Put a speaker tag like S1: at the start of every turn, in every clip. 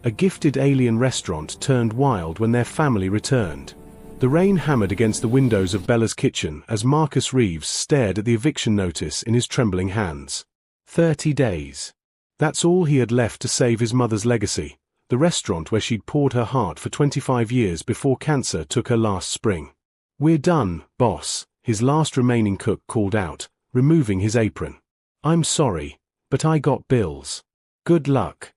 S1: A gifted alien restaurant turned wild when their family returned. The rain hammered against the windows of Bella's kitchen as Marcus Reeves stared at the eviction notice in his trembling hands. 30 days. That's all he had left to save his mother's legacy, the restaurant where she'd poured her heart for 25 years before cancer took her last spring. "We're done, boss," his last remaining cook called out, removing his apron. "I'm sorry, but I got bills. Good luck."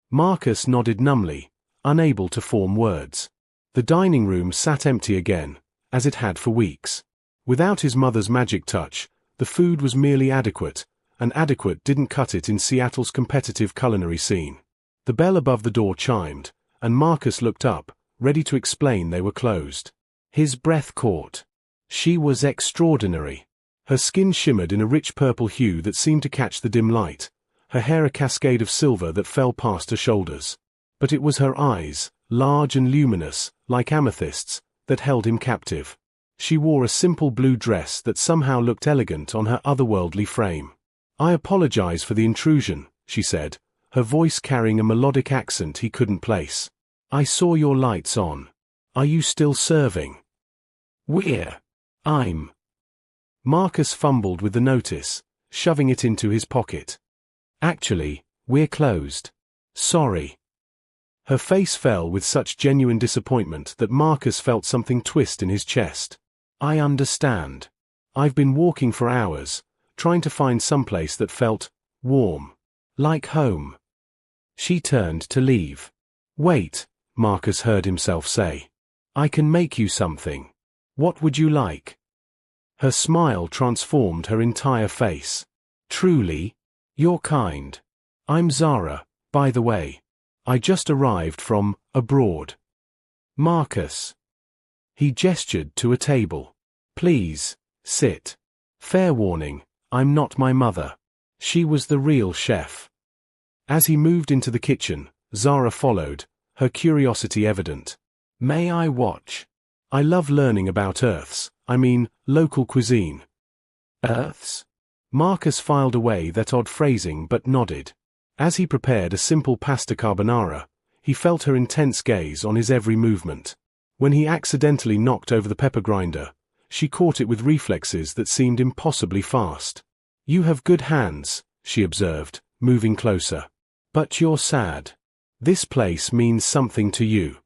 S1: Marcus nodded numbly, unable to form words. The dining room sat empty again, as it had for weeks. Without his mother's magic touch, the food was merely adequate, and adequate didn't cut it in Seattle's competitive culinary scene. The bell above the door chimed, and Marcus looked up, ready to explain they were closed. His breath caught. She was extraordinary. Her skin shimmered in a rich purple hue that seemed to catch the dim light, her hair a cascade of silver that fell past her shoulders. But it was her eyes, large and luminous, like amethysts, that held him captive. She wore a simple blue dress that somehow looked elegant on her otherworldly frame. "I apologize for the intrusion," she said, her voice carrying a melodic accent he couldn't place. "I saw your lights on. Are you still serving?" I'm." Marcus fumbled with the notice, shoving it into his pocket. "Actually, we're closed. Sorry." Her face fell with such genuine disappointment that Marcus felt something twist in his chest. "I understand. I've been walking for hours, trying to find someplace that felt warm. Like home." She turned to leave. "Wait," Marcus heard himself say. "I can make you something. What would you like?" Her smile transformed her entire face. "Truly? You're kind. I'm Zara, by the way. I just arrived from abroad." "Marcus." He gestured to a table. "Please, sit. Fair warning, I'm not my mother. She was the real chef." As he moved into the kitchen, Zara followed, her curiosity evident. "May I watch? I love learning about local cuisine." "Earths?" Marcus filed away that odd phrasing but nodded. As he prepared a simple pasta carbonara, he felt her intense gaze on his every movement. When he accidentally knocked over the pepper grinder, she caught it with reflexes that seemed impossibly fast. "You have good hands," she observed, moving closer. "But you're sad. This place means something to you."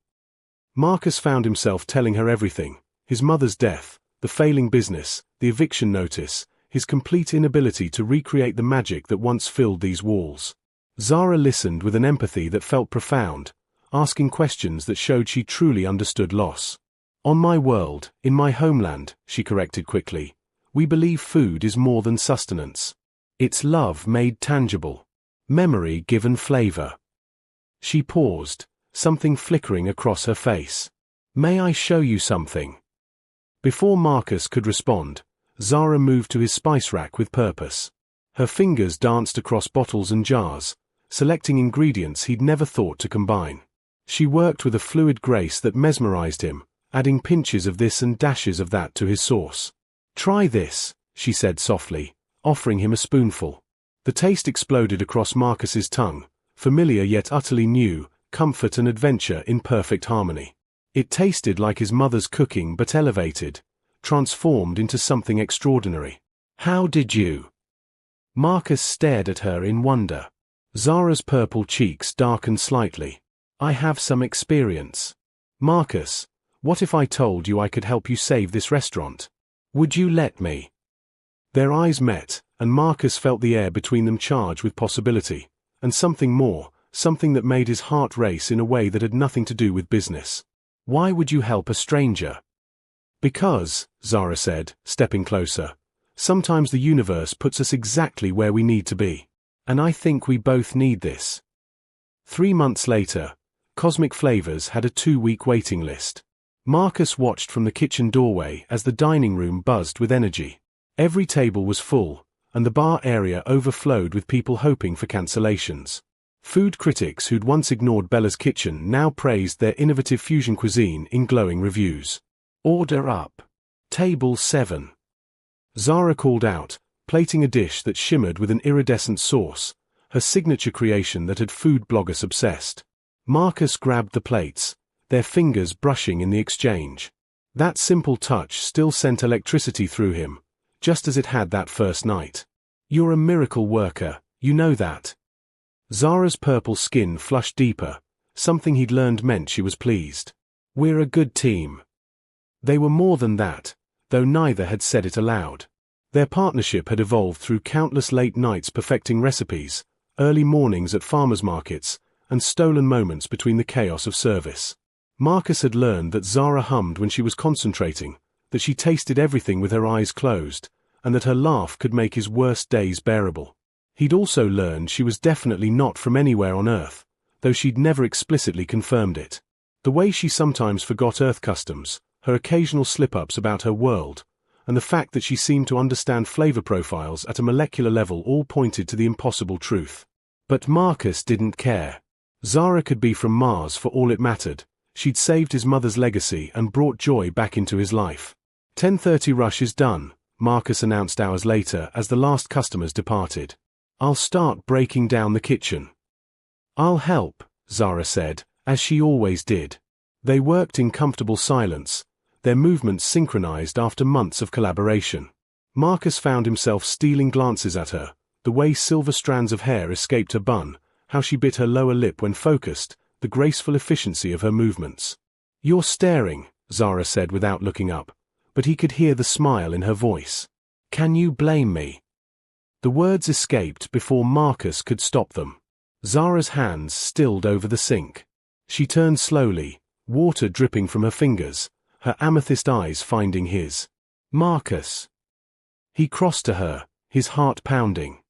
S1: Marcus found himself telling her everything: his mother's death, the failing business, the eviction notice, his complete inability to recreate the magic that once filled these walls. Zara listened with an empathy that felt profound, asking questions that showed she truly understood loss. "On my world, in my homeland," she corrected quickly, "we believe food is more than sustenance. It's love made tangible. Memory given flavor." She paused, something flickering across her face. "May I show you something?" Before Marcus could respond, Zara moved to his spice rack with purpose. Her fingers danced across bottles and jars, selecting ingredients he'd never thought to combine. She worked with a fluid grace that mesmerized him, adding pinches of this and dashes of that to his sauce. "Try this," she said softly, offering him a spoonful. The taste exploded across Marcus's tongue, familiar yet utterly new, comfort and adventure in perfect harmony. It tasted like his mother's cooking but elevated, transformed into something extraordinary. "How did you?" Marcus stared at her in wonder. Zara's purple cheeks darkened slightly. "I have some experience." "Marcus, what if I told you I could help you save this restaurant? Would you let me?" Their eyes met, and Marcus felt the air between them charged with possibility, and something more, something that made his heart race in a way that had nothing to do with business. "Why would you help a stranger?" "Because," Zara said, stepping closer, "sometimes the universe puts us exactly where we need to be. And I think we both need this." 3 months later, Cosmic Flavors had a 2-week waiting list. Marcus watched from the kitchen doorway as the dining room buzzed with energy. Every table was full, and the bar area overflowed with people hoping for cancellations. Food critics who'd once ignored Bella's kitchen now praised their innovative fusion cuisine in glowing reviews. "Order up. Table 7. Zara called out, plating a dish that shimmered with an iridescent sauce, her signature creation that had food bloggers obsessed. Marcus grabbed the plates, their fingers brushing in the exchange. That simple touch still sent electricity through him, just as it had that first night. "You're a miracle worker, you know that." Zara's purple skin flushed deeper, something he'd learned meant she was pleased. "We're a good team." They were more than that, though neither had said it aloud. Their partnership had evolved through countless late nights perfecting recipes, early mornings at farmers' markets, and stolen moments between the chaos of service. Marcus had learned that Zara hummed when she was concentrating, that she tasted everything with her eyes closed, and that her laugh could make his worst days bearable. He'd also learned she was definitely not from anywhere on Earth, though she'd never explicitly confirmed it. The way she sometimes forgot Earth customs, her occasional slip-ups about her world, and the fact that she seemed to understand flavor profiles at a molecular level all pointed to the impossible truth. But Marcus didn't care. Zara could be from Mars for all it mattered. She'd saved his mother's legacy and brought joy back into his life. 10:30 rush is done, Marcus announced hours later as the last customers departed. "I'll start breaking down the kitchen." "I'll help," Zara said, as she always did. They worked in comfortable silence, their movements synchronized after months of collaboration. Marcus found himself stealing glances at her, the way silver strands of hair escaped her bun, how she bit her lower lip when focused, the graceful efficiency of her movements. "You're staring," Zara said without looking up, but he could hear the smile in her voice. "Can you blame me?" The words escaped before Marcus could stop them. Zara's hands stilled over the sink. She turned slowly, water dripping from her fingers, her amethyst eyes finding his. "Marcus." He crossed to her, his heart pounding.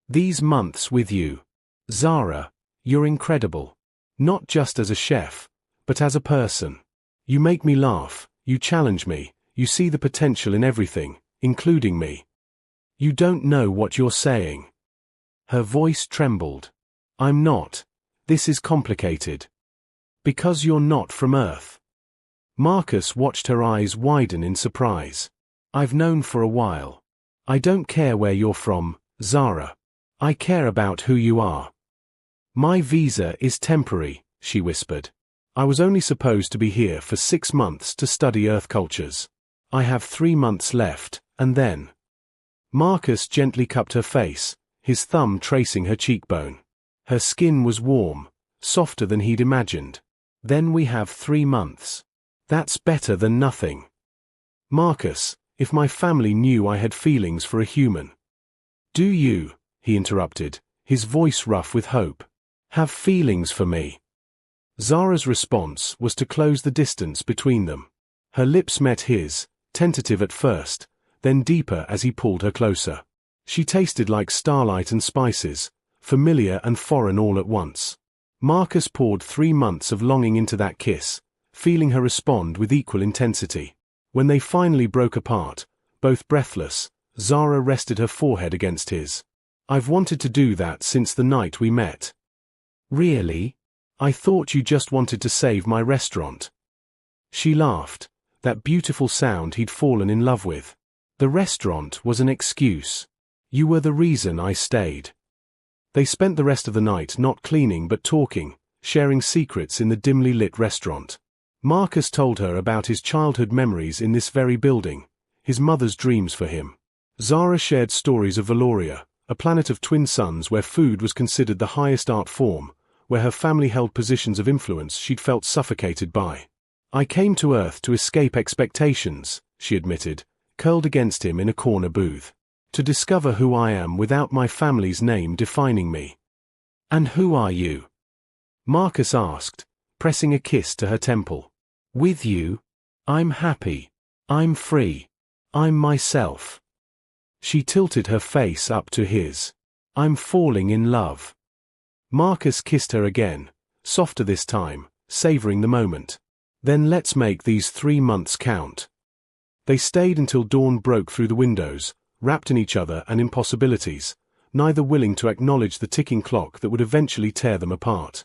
S1: "These months with you. Zara, you're incredible. Not just as a chef, but as a person. You make me laugh, you challenge me, you see the potential in everything, including me. You don't know what you're saying." Her voice trembled. "I'm not. This is complicated. Because you're not from Earth." Marcus watched her eyes widen in surprise. "I've known for a while. I don't care where you're from, Zara. I care about who you are." "My visa is temporary," she whispered. "I was only supposed to be here for 6 months to study Earth cultures. I have 3 months left, and then—" Marcus gently cupped her face, his thumb tracing her cheekbone. Her skin was warm, softer than he'd imagined. "Then we have 3 months. That's better than nothing." "Marcus, if my family knew I had feelings for a human—" "Do you," he interrupted, his voice rough with hope, "have feelings for me?" Zara's response was to close the distance between them. Her lips met his, tentative at first, then deeper as he pulled her closer. She tasted like starlight and spices, familiar and foreign all at once. Marcus poured 3 months of longing into that kiss, feeling her respond with equal intensity. When they finally broke apart, both breathless, Zara rested her forehead against his. "I've wanted to do that since the night we met." "Really? I thought you just wanted to save my restaurant." She laughed, that beautiful sound he'd fallen in love with. "The restaurant was an excuse. You were the reason I stayed." They spent the rest of the night not cleaning but talking, sharing secrets in the dimly lit restaurant. Marcus told her about his childhood memories in this very building, his mother's dreams for him. Zara shared stories of Valoria, a planet of twin suns where food was considered the highest art form, where her family held positions of influence she'd felt suffocated by. "I came to Earth to escape expectations," she admitted, curled against him in a corner booth. "To discover who I am without my family's name defining me." "And who are you?" Marcus asked, pressing a kiss to her temple. "With you, I'm happy. I'm free. I'm myself." She tilted her face up to his. "I'm falling in love." Marcus kissed her again, softer this time, savoring the moment. "Then let's make these 3 months count." They stayed until dawn broke through the windows, wrapped in each other and impossibilities, neither willing to acknowledge the ticking clock that would eventually tear them apart.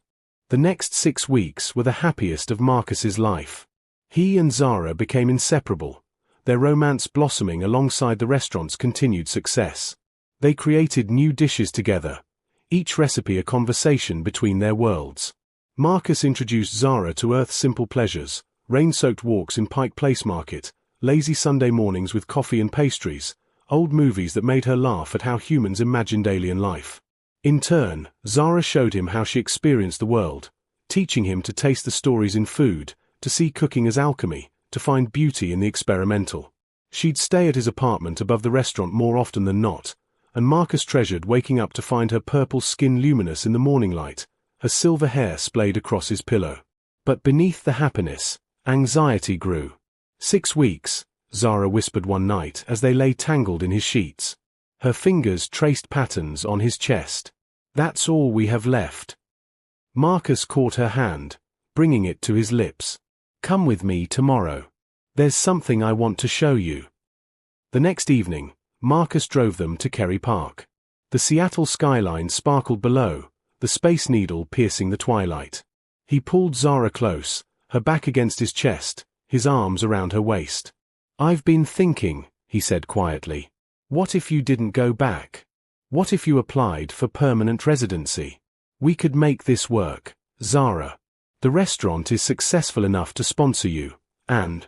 S1: The next 6 weeks were the happiest of Marcus's life. He and Zara became inseparable, their romance blossoming alongside the restaurant's continued success. They created new dishes together, each recipe a conversation between their worlds. Marcus introduced Zara to Earth's simple pleasures, rain-soaked walks in Pike Place Market, lazy Sunday mornings with coffee and pastries, old movies that made her laugh at how humans imagined alien life. In turn, Zara showed him how she experienced the world, teaching him to taste the stories in food, to see cooking as alchemy, to find beauty in the experimental. She'd stay at his apartment above the restaurant more often than not, and Marcus treasured waking up to find her purple skin luminous in the morning light, her silver hair splayed across his pillow. But beneath the happiness, anxiety grew. 6 weeks, Zara whispered one night as they lay tangled in his sheets. Her fingers traced patterns on his chest. That's all we have left. Marcus caught her hand, bringing it to his lips. Come with me tomorrow. There's something I want to show you. The next evening, Marcus drove them to Kerry Park. The Seattle skyline sparkled below, the Space Needle piercing the twilight. He pulled Zara close, her back against his chest, his arms around her waist. I've been thinking, he said quietly. What if you didn't go back? What if you applied for permanent residency? We could make this work, Zara. The restaurant is successful enough to sponsor you, and…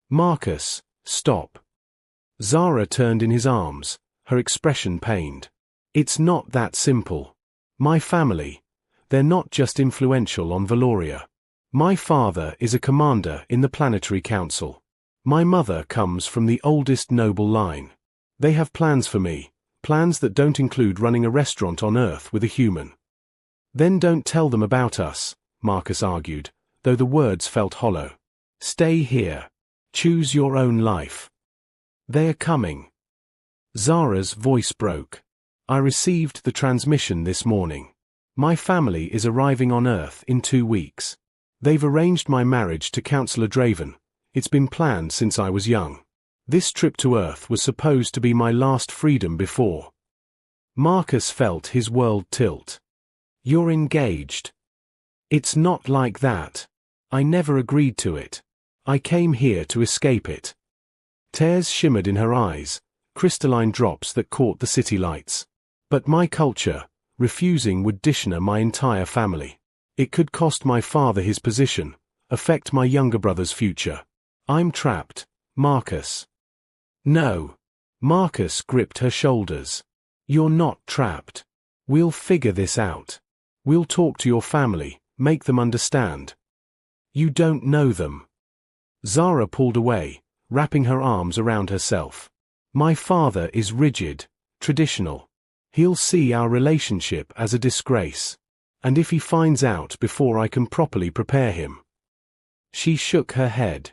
S1: Marcus, stop. Zara turned in his arms, her expression pained. It's not that simple. My family, they're not just influential on Valoria. My father is a commander in the Planetary Council. My mother comes from the oldest noble line. They have plans for me, plans that don't include running a restaurant on Earth with a human. Then don't tell them about us, Marcus argued, though the words felt hollow. Stay here. Choose your own life. They are coming. Zara's voice broke. I received the transmission this morning. My family is arriving on Earth in 2 weeks. They've arranged my marriage to Councillor Draven. It's been planned since I was young. This trip to Earth was supposed to be my last freedom before. Marcus felt his world tilt. You're engaged. It's not like that. I never agreed to it. I came here to escape it. Tears shimmered in her eyes, crystalline drops that caught the city lights. But my culture, refusing would dishonor my entire family. It could cost my father his position, affect my younger brother's future. I'm trapped, Marcus. No. Marcus gripped her shoulders. You're not trapped. We'll figure this out. We'll talk to your family, make them understand. You don't know them. Zara pulled away, wrapping her arms around herself. My father is rigid, traditional. He'll see our relationship as a disgrace. And if he finds out before I can properly prepare him. She shook her head.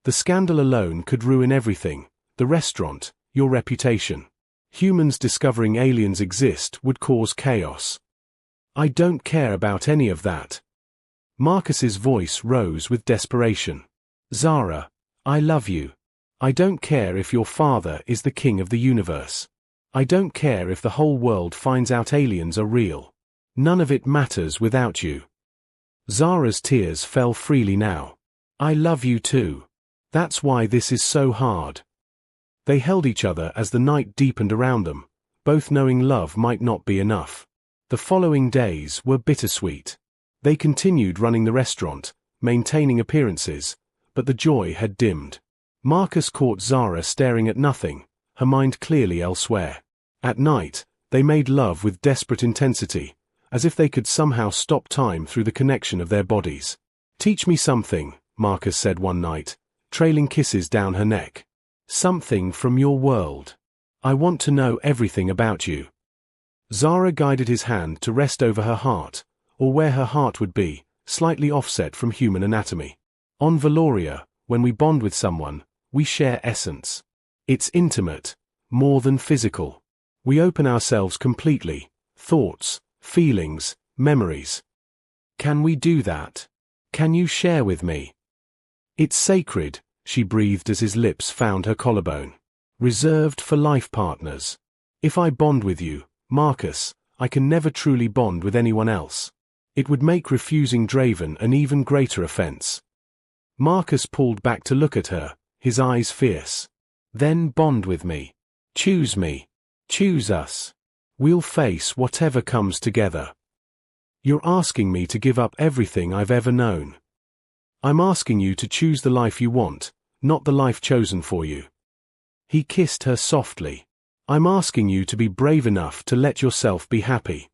S1: The scandal alone could ruin everything, the restaurant, your reputation. Humans discovering aliens exist would cause chaos. I don't care about any of that. Marcus's voice rose with desperation. Zara, I love you. I don't care if your father is the king of the universe. I don't care if the whole world finds out aliens are real. None of it matters without you. Zara's tears fell freely now. I love you too. That's why this is so hard. They held each other as the night deepened around them, both knowing love might not be enough. The following days were bittersweet. They continued running the restaurant, maintaining appearances, but the joy had dimmed. Marcus caught Zara staring at nothing, her mind clearly elsewhere. At night, they made love with desperate intensity, as if they could somehow stop time through the connection of their bodies. Teach me something, Marcus said one night, trailing kisses down her neck. Something from your world. I want to know everything about you. Zara guided his hand to rest over her heart, or where her heart would be, slightly offset from human anatomy. On Valoria, when we bond with someone, we share essence. It's intimate, more than physical. We open ourselves completely, thoughts, feelings, memories. Can we do that? Can you share with me? It's sacred, she breathed as his lips found her collarbone. Reserved for life partners. If I bond with you, Marcus, I can never truly bond with anyone else. It would make refusing Draven an even greater offense. Marcus pulled back to look at her, his eyes fierce. Then bond with me. Choose me. Choose us. We'll face whatever comes together. You're asking me to give up everything I've ever known. I'm asking you to choose the life you want, not the life chosen for you. He kissed her softly. I'm asking you to be brave enough to let yourself be happy.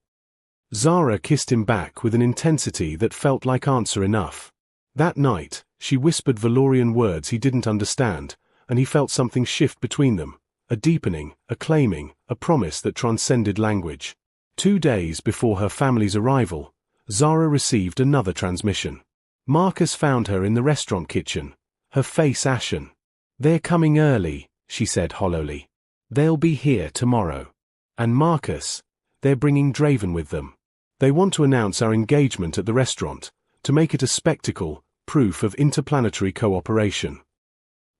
S1: Zara kissed him back with an intensity that felt like answer enough. That night, she whispered Valorian words he didn't understand, and he felt something shift between them, a deepening, a claiming, a promise that transcended language. 2 days before her family's arrival, Zara received another transmission. Marcus found her in the restaurant kitchen, her face ashen. They're coming early, she said hollowly. They'll be here tomorrow. And Marcus, they're bringing Draven with them. They want to announce our engagement at the restaurant, to make it a spectacle, proof of interplanetary cooperation.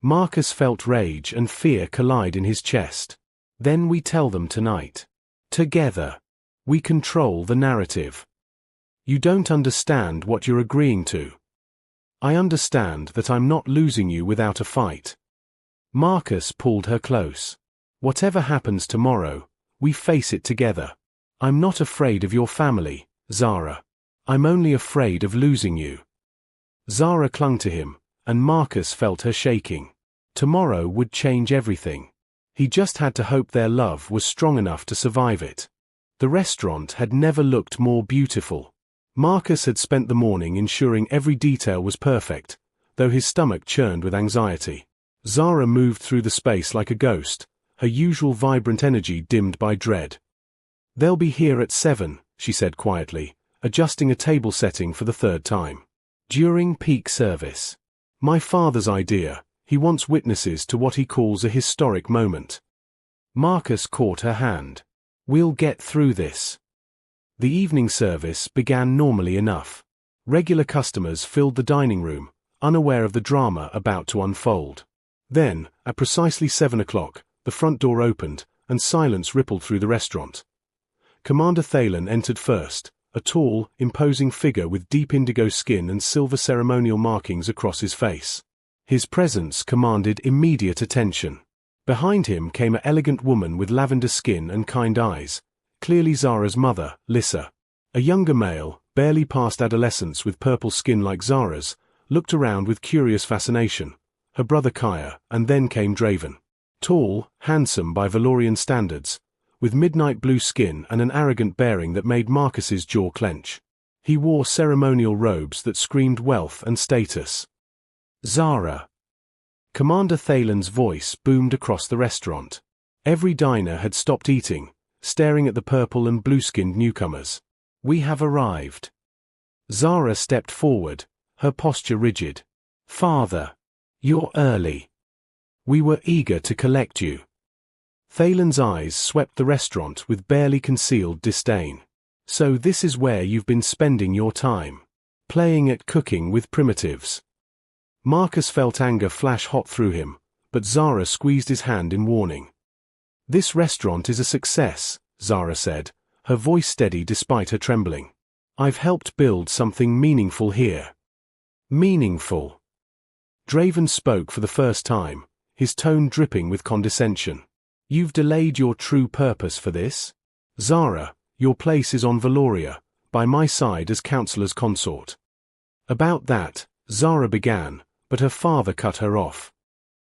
S1: Marcus felt rage and fear collide in his chest. Then we tell them tonight. Together. We control the narrative. You don't understand what you're agreeing to. I understand that I'm not losing you without a fight. Marcus pulled her close. Whatever happens tomorrow, we face it together. I'm not afraid of your family, Zara. I'm only afraid of losing you. Zara clung to him, and Marcus felt her shaking. Tomorrow would change everything. He just had to hope their love was strong enough to survive it. The restaurant had never looked more beautiful. Marcus had spent the morning ensuring every detail was perfect, though his stomach churned with anxiety. Zara moved through the space like a ghost, her usual vibrant energy dimmed by dread. They'll be here at 7, she said quietly, adjusting a table setting for the 3rd time. During peak service. My father's idea, he wants witnesses to what he calls a historic moment. Marcus caught her hand. We'll get through this. The evening service began normally enough. Regular customers filled the dining room, unaware of the drama about to unfold. Then, at precisely 7 o'clock, the front door opened, and silence rippled through the restaurant. Commander Thalen entered first, a tall, imposing figure with deep indigo skin and silver ceremonial markings across his face. His presence commanded immediate attention. Behind him came an elegant woman with lavender skin and kind eyes, clearly Zara's mother, Lissa. A younger male, barely past adolescence with purple skin like Zara's, looked around with curious fascination. Her brother Kaya, and then came Draven. Tall, handsome by Valorian standards, with midnight blue skin and an arrogant bearing that made Marcus's jaw clench. He wore ceremonial robes that screamed wealth and status. Zara. Commander Thalen's voice boomed across the restaurant. Every diner had stopped eating, staring at the purple and blue-skinned newcomers. We have arrived. Zara stepped forward, her posture rigid. Father. You're early. We were eager to collect you. Thalen's eyes swept the restaurant with barely concealed disdain. So this is where you've been spending your time. Playing at cooking with primitives. Marcus felt anger flash hot through him, but Zara squeezed his hand in warning. This restaurant is a success, Zara said, her voice steady despite her trembling. I've helped build something meaningful here. Meaningful. Draven spoke for the first time, his tone dripping with condescension. You've delayed your true purpose for this? Zara, your place is on Valoria, by my side as counselor's consort. About that, Zara began, but her father cut her off.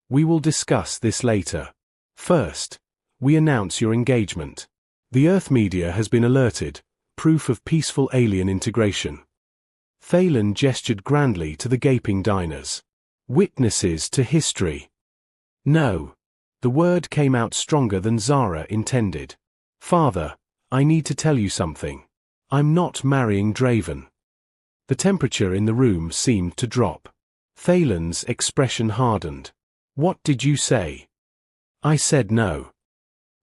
S1: We will discuss this later. First, we announce your engagement. The Earth media has been alerted, proof of peaceful alien integration. Thalen gestured grandly to the gaping diners. Witnesses to history. No. The word came out stronger than Zara intended. Father, I need to tell you something. I'm not marrying Draven. The temperature in the room seemed to drop. Thalen's expression hardened. What did you say? I said no.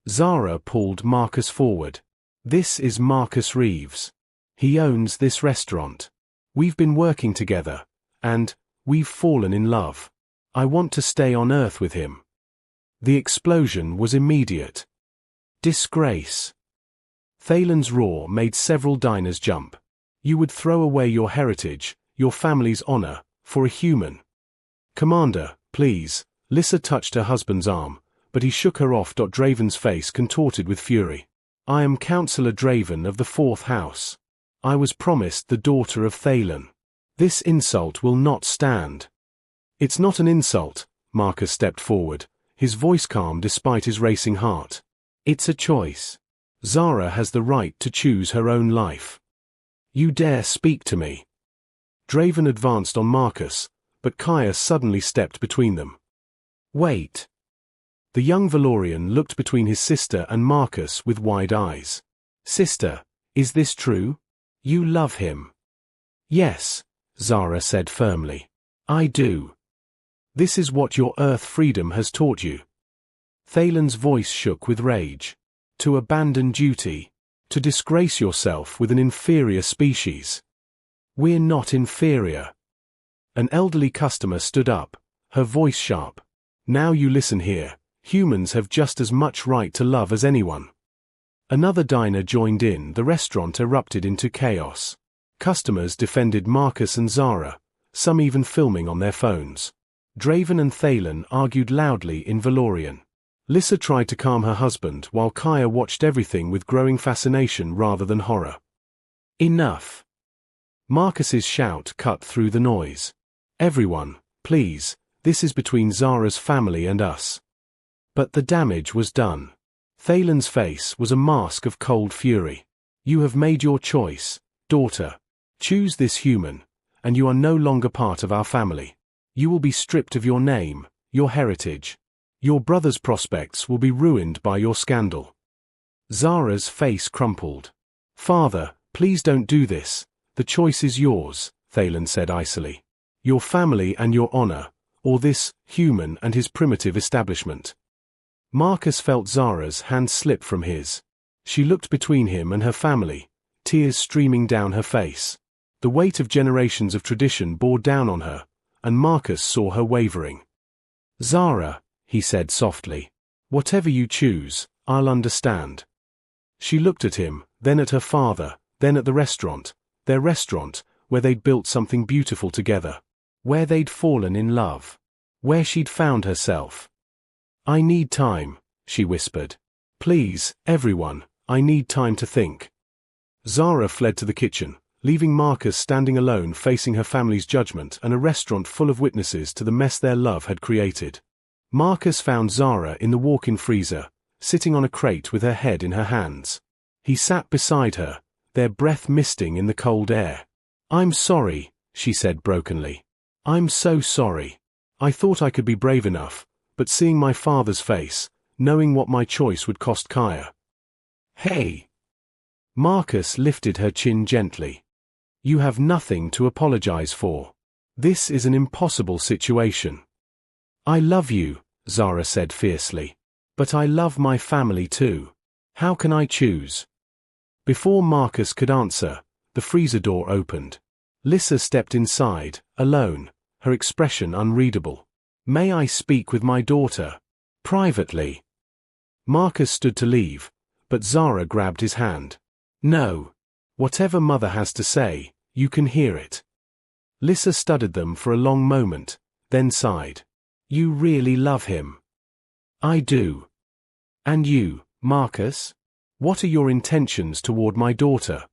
S1: Zara pulled Marcus forward. This is Marcus Reeves. He owns this restaurant. We've been working together, and we've fallen in love. I want to stay on Earth with him. The explosion was immediate. Disgrace. Thalen's roar made several diners jump. You would throw away your heritage, your family's honor, for a human. Commander, please. Lissa touched her husband's arm, but he shook her off. Draven's face contorted with fury. I am Counselor Draven of the 4th House. I was promised the daughter of Thalen. This insult will not stand. It's not an insult, Marcus stepped forward, his voice calm despite his racing heart. It's a choice. Zara has the right to choose her own life. You dare speak to me? Draven advanced on Marcus, but Kaya suddenly stepped between them. Wait. The young Valorian looked between his sister and Marcus with wide eyes. Sister, is this true? You love him. Yes, Zara said firmly. I do. This is what your Earth freedom has taught you. Thalen's voice shook with rage. To abandon duty. To disgrace yourself with an inferior species. We're not inferior. An elderly customer stood up, her voice sharp. Now you listen here, humans have just as much right to love as anyone. Another diner joined in, the restaurant erupted into chaos. Customers defended Marcus and Zara, some even filming on their phones. Draven and Thalen argued loudly in Valorian. Lissa tried to calm her husband while Kaya watched everything with growing fascination rather than horror. Enough. Marcus's shout cut through the noise. Everyone, please, this is between Zara's family and us. But the damage was done. Thalen's face was a mask of cold fury. You have made your choice, daughter. Choose this human, and you are no longer part of our family. You will be stripped of your name, your heritage. Your brother's prospects will be ruined by your scandal. Zara's face crumpled. Father, please don't do this. The choice is yours, Thalen said icily. Your family and your honor, or this human and his primitive establishment. Marcus felt Zara's hand slip from his. She looked between him and her family, tears streaming down her face. The weight of generations of tradition bore down on her, and Marcus saw her wavering. Zara, he said softly, whatever you choose, I'll understand. She looked at him, then at her father, then at the restaurant, their restaurant, where they'd built something beautiful together. Where they'd fallen in love. Where she'd found herself. I need time, she whispered. Please, everyone, I need time to think. Zara fled to the kitchen, leaving Marcus standing alone facing her family's judgment and a restaurant full of witnesses to the mess their love had created. Marcus found Zara in the walk-in freezer, sitting on a crate with her head in her hands. He sat beside her, their breath misting in the cold air. I'm sorry, she said brokenly. I'm so sorry. I thought I could be brave enough, but seeing my father's face, knowing what my choice would cost Kaya. Hey! Marcus lifted her chin gently. You have nothing to apologize for. This is an impossible situation. I love you, Zara said fiercely. But I love my family too. How can I choose? Before Marcus could answer, the freezer door opened. Lissa stepped inside, alone, her expression unreadable. May I speak with my daughter? Privately. Marcus stood to leave, but Zara grabbed his hand. No. Whatever mother has to say, you can hear it. Lissa studied them for a long moment, then sighed. You really love him. I do. And you, Marcus? What are your intentions toward my daughter?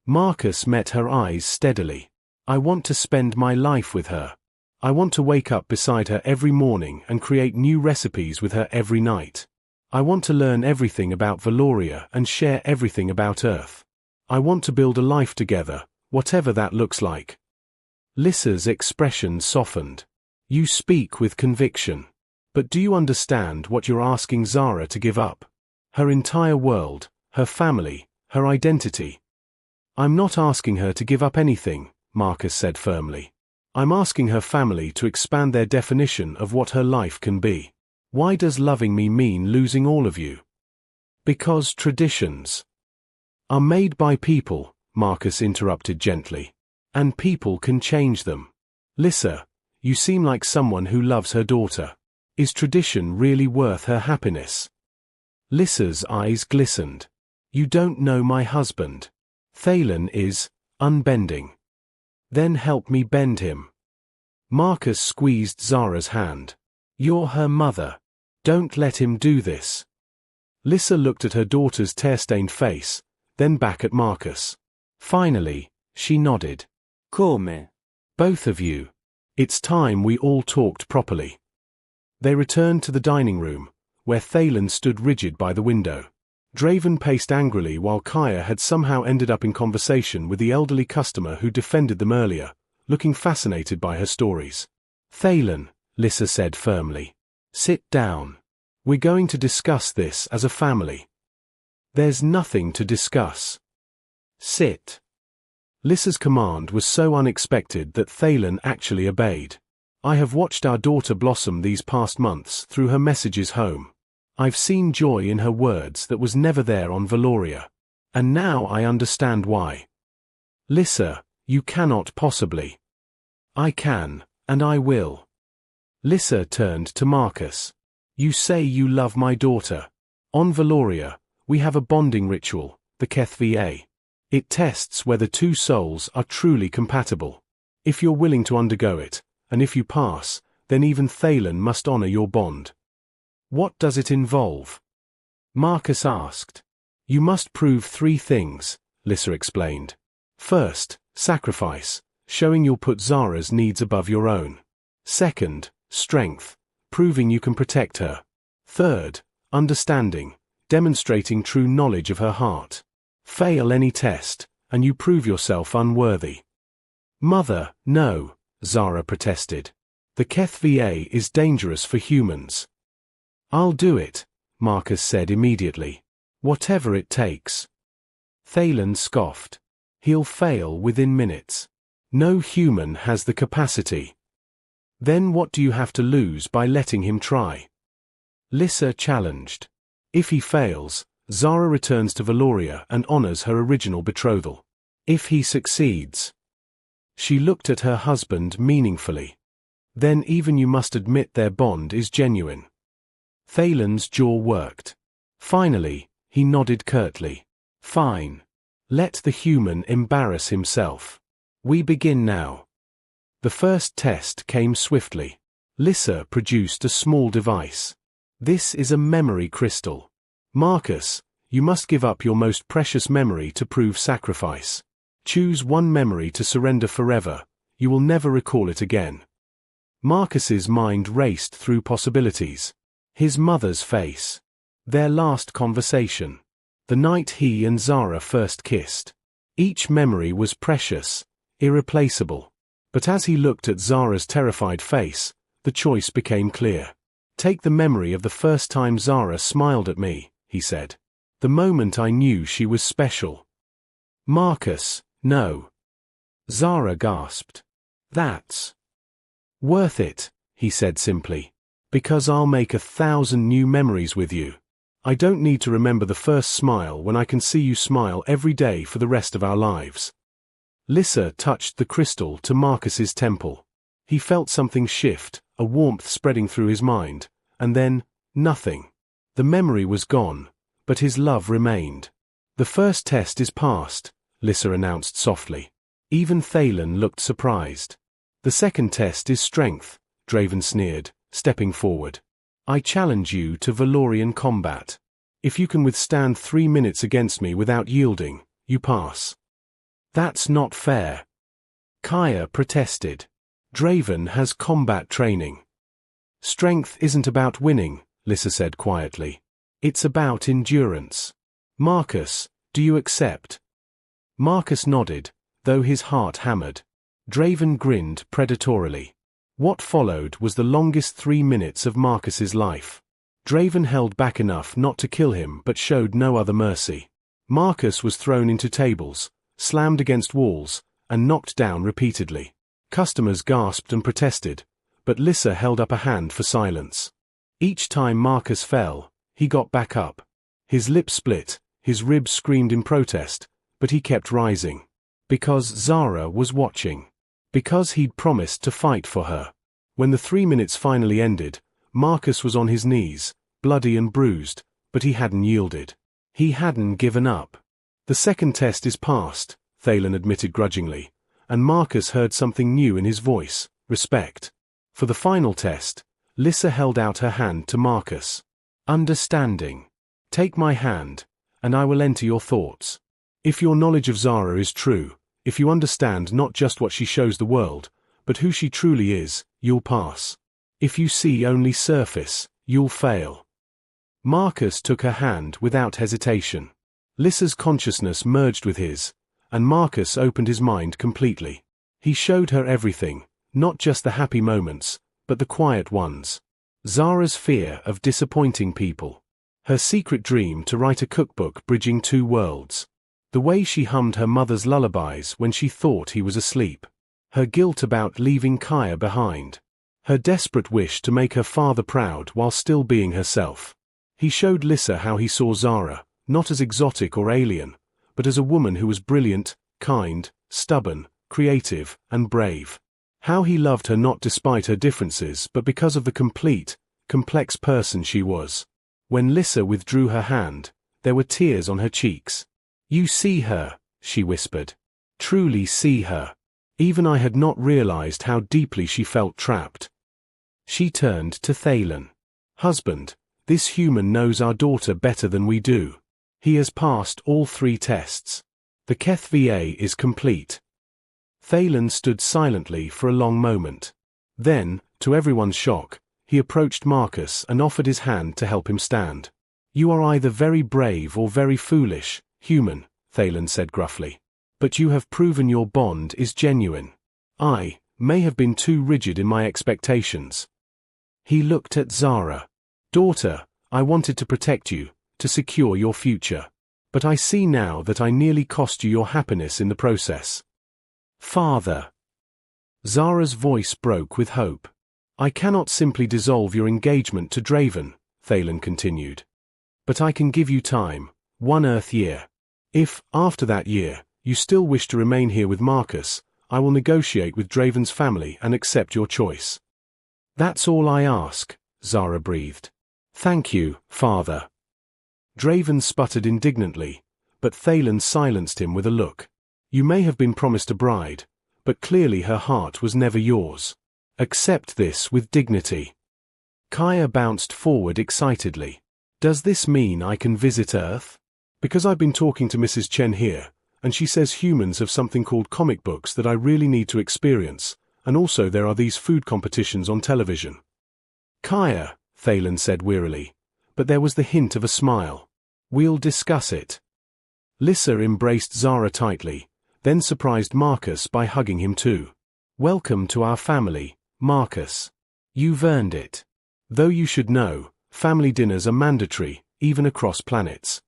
S1: Marcus met her eyes steadily. I want to spend my life with her. I want to wake up beside her every morning and create new recipes with her every night. I want to learn everything about Valoria and share everything about Earth. I want to build a life together, whatever that looks like. Lissa's expression softened. You speak with conviction. But do you understand what you're asking Zara to give up? Her entire world, her family, her identity. I'm not asking her to give up anything, Marcus said firmly. I'm asking her family to expand their definition of what her life can be. Why does loving me mean losing all of you? Because traditions are made by people, Marcus interrupted gently. And people can change them. Lissa, you seem like someone who loves her daughter. Is tradition really worth her happiness? Lissa's eyes glistened. You don't know my husband. Thalen is unbending. Then help me bend him. Marcus squeezed Zara's hand. You're her mother. Don't let him do this. Lissa looked at her daughter's tear-stained face, then back at Marcus. Finally, she nodded.
S2: Come?
S1: Both of you. It's time we all talked properly. They returned to the dining room, where Thalen stood rigid by the window. Draven paced angrily while Kaya had somehow ended up in conversation with the elderly customer who defended them earlier, looking fascinated by her stories. Thalen, Lissa said firmly. Sit down. We're going to discuss this as a family. There's nothing to discuss. Sit. Lissa's command was so unexpected that Thalen actually obeyed. I have watched our daughter blossom these past months through her messages home. I've seen joy in her words that was never there on Valoria. And now I understand why. Lissa, you cannot possibly. I can, and I will. Lissa turned to Marcus. You say you love my daughter. On Valoria, we have a bonding ritual, the HFY. It tests whether two souls are truly compatible. If you're willing to undergo it, and if you pass, then even Thalen must honor your bond. What does it involve? Marcus asked. You must prove 3 things, Lissa explained. First, sacrifice, showing you'll put Zara's needs above your own. Second, strength, proving you can protect her. Third, understanding, demonstrating true knowledge of her heart. Fail any test, and you prove yourself unworthy. Mother, no, Zara protested. The HFY is dangerous for humans. I'll do it, Marcus said immediately. Whatever it takes. Thalen scoffed. He'll fail within minutes. No human has the capacity. Then what do you have to lose by letting him try? Lissa challenged. If he fails, Zara returns to Valoria and honors her original betrothal. If he succeeds. She looked at her husband meaningfully. Then even you must admit their bond is genuine. Thalen's jaw worked. Finally, he nodded curtly. Fine. Let the human embarrass himself. We begin now. The first test came swiftly. Lissa produced a small device. This is a memory crystal. Marcus, you must give up your most precious memory to prove sacrifice. Choose one memory to surrender forever. You will never recall it again. Marcus's mind raced through possibilities. His mother's face. Their last conversation. The night he and Zara first kissed. Each memory was precious, irreplaceable. But as he looked at Zara's terrified face, the choice became clear. Take the memory of the first time Zara smiled at me, he said. The moment I knew she was special. Marcus, no. Zara gasped. That's worth it, he said simply. Because I'll make 1,000 new memories with you. I don't need to remember the first smile when I can see you smile every day for the rest of our lives. Lissa touched the crystal to Marcus's temple. He felt something shift, a warmth spreading through his mind, and then, nothing. The memory was gone, but his love remained. The first test is passed, Lissa announced softly. Even Thalen looked surprised. The second test is strength, Draven sneered, stepping forward. I challenge you to Valorian combat. If you can withstand 3 minutes against me without yielding, you pass. That's not fair. Kaya protested. Draven has combat training. Strength isn't about winning, Lissa said quietly. It's about endurance. Marcus, do you accept? Marcus nodded, though his heart hammered. Draven grinned predatorily. What followed was the longest 3 minutes of Marcus's life. Draven held back enough not to kill him but showed no other mercy. Marcus was thrown into tables, slammed against walls, and knocked down repeatedly. Customers gasped and protested, but Lissa held up a hand for silence. Each time Marcus fell, he got back up. His lips split, his ribs screamed in protest, but he kept rising. Because Zara was watching. Because he'd promised to fight for her. When the 3 minutes finally ended, Marcus was on his knees, bloody and bruised, but he hadn't yielded. He hadn't given up. The second test is passed, Thalen admitted grudgingly, and Marcus heard something new in his voice, respect. For the final test, Lissa held out her hand to Marcus. Understanding. Take my hand, and I will enter your thoughts. If your knowledge of Zara is true, if you understand not just what she shows the world, but who she truly is, you'll pass. If you see only surface, you'll fail. Marcus took her hand without hesitation. Lissa's consciousness merged with his, and Marcus opened his mind completely. He showed her everything, not just the happy moments, but the quiet ones. Zara's fear of disappointing people. Her secret dream to write a cookbook bridging two worlds. The way she hummed her mother's lullabies when she thought he was asleep. Her guilt about leaving Kaya behind. Her desperate wish to make her father proud while still being herself. He showed Lissa how he saw Zara, not as exotic or alien, but as a woman who was brilliant, kind, stubborn, creative, and brave. How he loved her not despite her differences but because of the complete, complex person she was. When Lissa withdrew her hand, there were tears on her cheeks. "You see her," she whispered. "Truly see her." Even I had not realized how deeply she felt trapped. She turned to Thalen. "Husband, this human knows our daughter better than we do. He has passed all 3 tests. The HFY is complete." Thalen stood silently for a long moment. Then, to everyone's shock, he approached Marcus and offered his hand to help him stand. "You are either very brave or very foolish, human," Thalen said gruffly. "But you have proven your bond is genuine. I may have been too rigid in my expectations." He looked at Zara. "Daughter, I wanted to protect you, to secure your future. But I see now that I nearly cost you your happiness in the process." "Father." Zara's voice broke with hope. "I cannot simply dissolve your engagement to Draven," Thalen continued. "But I can give you time, 1 Earth year. If, after that year, you still wish to remain here with Marcus, I will negotiate with Draven's family and accept your choice." "That's all I ask," Zara breathed. "Thank you, Father." Draven sputtered indignantly, but Thalen silenced him with a look. "You may have been promised a bride, but clearly her heart was never yours. Accept this with dignity." Kaya bounced forward excitedly. "Does this mean I can visit Earth? Because I've been talking to Mrs. Chen here, and she says humans have something called comic books that I really need to experience, and also there are these food competitions on television." "Kaya," Thalen said wearily, but there was the hint of a smile. "We'll discuss it." Lissa embraced Zara tightly, then surprised Marcus by hugging him too. "Welcome to our family, Marcus. You've earned it. Though you should know, family dinners are mandatory, even across planets."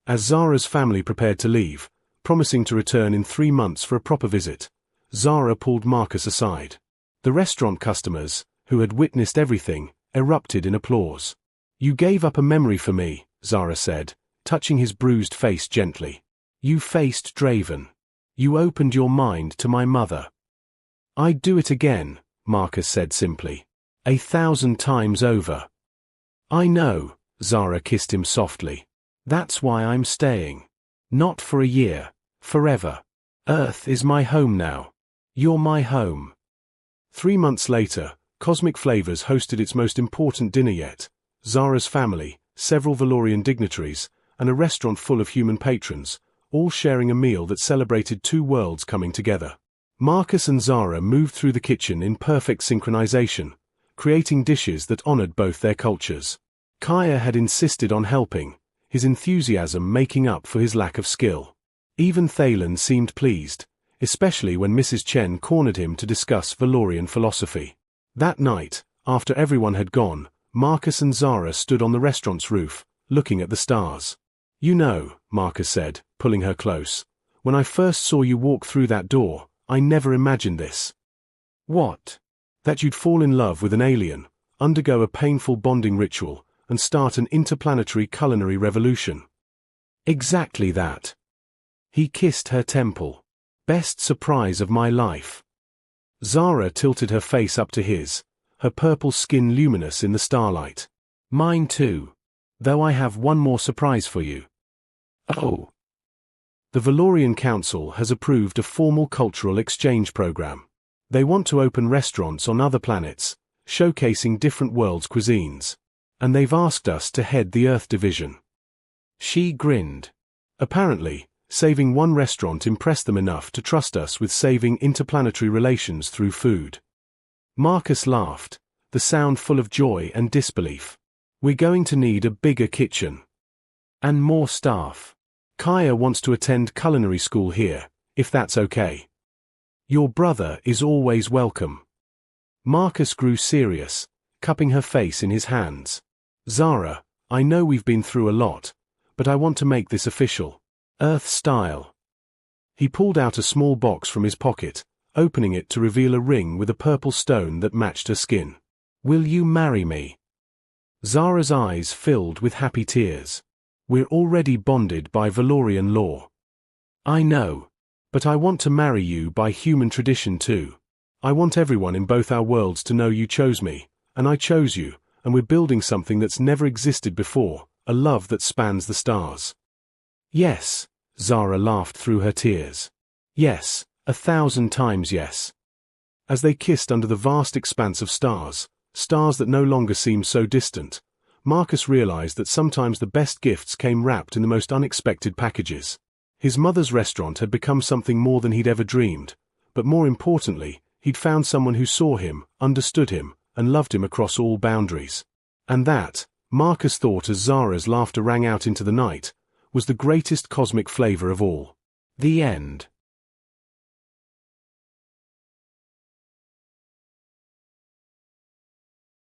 S1: As Zara's family prepared to leave, promising to return in 3 months for a proper visit, Zara pulled Marcus aside. The restaurant customers, who had witnessed everything, erupted in applause. "You gave up a memory for me," Zara said, touching his bruised face gently. "You faced Draven. You opened your mind to my mother." "I'd do it again," Marcus said simply. 1,000 times over." "I know," Zara kissed him softly. "That's why I'm staying. Not for a year, forever. Earth is my home now. You're my home." 3 months later, Cosmic Flavors hosted its most important dinner yet. Zara's family, several Valorian dignitaries, and a restaurant full of human patrons, all sharing a meal that celebrated 2 worlds coming together. Marcus and Zara moved through the kitchen in perfect synchronization, creating dishes that honored both their cultures. Kaya had insisted on helping, his enthusiasm making up for his lack of skill. Even Thalen seemed pleased, especially when Mrs. Chen cornered him to discuss Valorian philosophy. That night, after everyone had gone, Marcus and Zara stood on the restaurant's roof, looking at the stars. "You know," Marcus said, pulling her close, "when I first saw you walk through that door, I never imagined this." "What?" "That you'd fall in love with an alien, undergo a painful bonding ritual, and start an interplanetary culinary revolution." "Exactly that." He kissed her temple. "Best surprise of my life." Zara tilted her face up to his, her purple skin luminous in the starlight. "Mine too. Though I have one more surprise for you." "Oh." The Valorian Council has approved a formal cultural exchange program. They want to open restaurants on other planets, showcasing different worlds' cuisines. And they've asked us to head the Earth Division. She grinned. Apparently, saving one restaurant impressed them enough to trust us with saving interplanetary relations through food. Marcus laughed, the sound full of joy and disbelief. We're going to need a bigger kitchen. And more staff. Kaya wants to attend culinary school here, if that's okay. Your brother is always welcome. Marcus grew serious, cupping her face in his hands. Zara, I know we've been through a lot, but I want to make this official. Earth style. He pulled out a small box from his pocket, opening it to reveal a ring with a purple stone that matched her skin. Will you marry me? Zara's eyes filled with happy tears. We're already bonded by Valorian law. I know. But I want to marry you by human tradition too. I want everyone in both our worlds to know you chose me, and I chose you, and we're building something that's never existed before, a love that spans the stars. Yes, Zara laughed through her tears. Yes, 1,000 times yes. As they kissed under the vast expanse of stars, stars that no longer seemed so distant, Marcus realized that sometimes the best gifts came wrapped in the most unexpected packages. His mother's restaurant had become something more than he'd ever dreamed, but more importantly, he'd found someone who saw him, understood him, and loved him across all boundaries. And that, Marcus thought as Zara's laughter rang out into the night, was the greatest cosmic flavor of all. The end.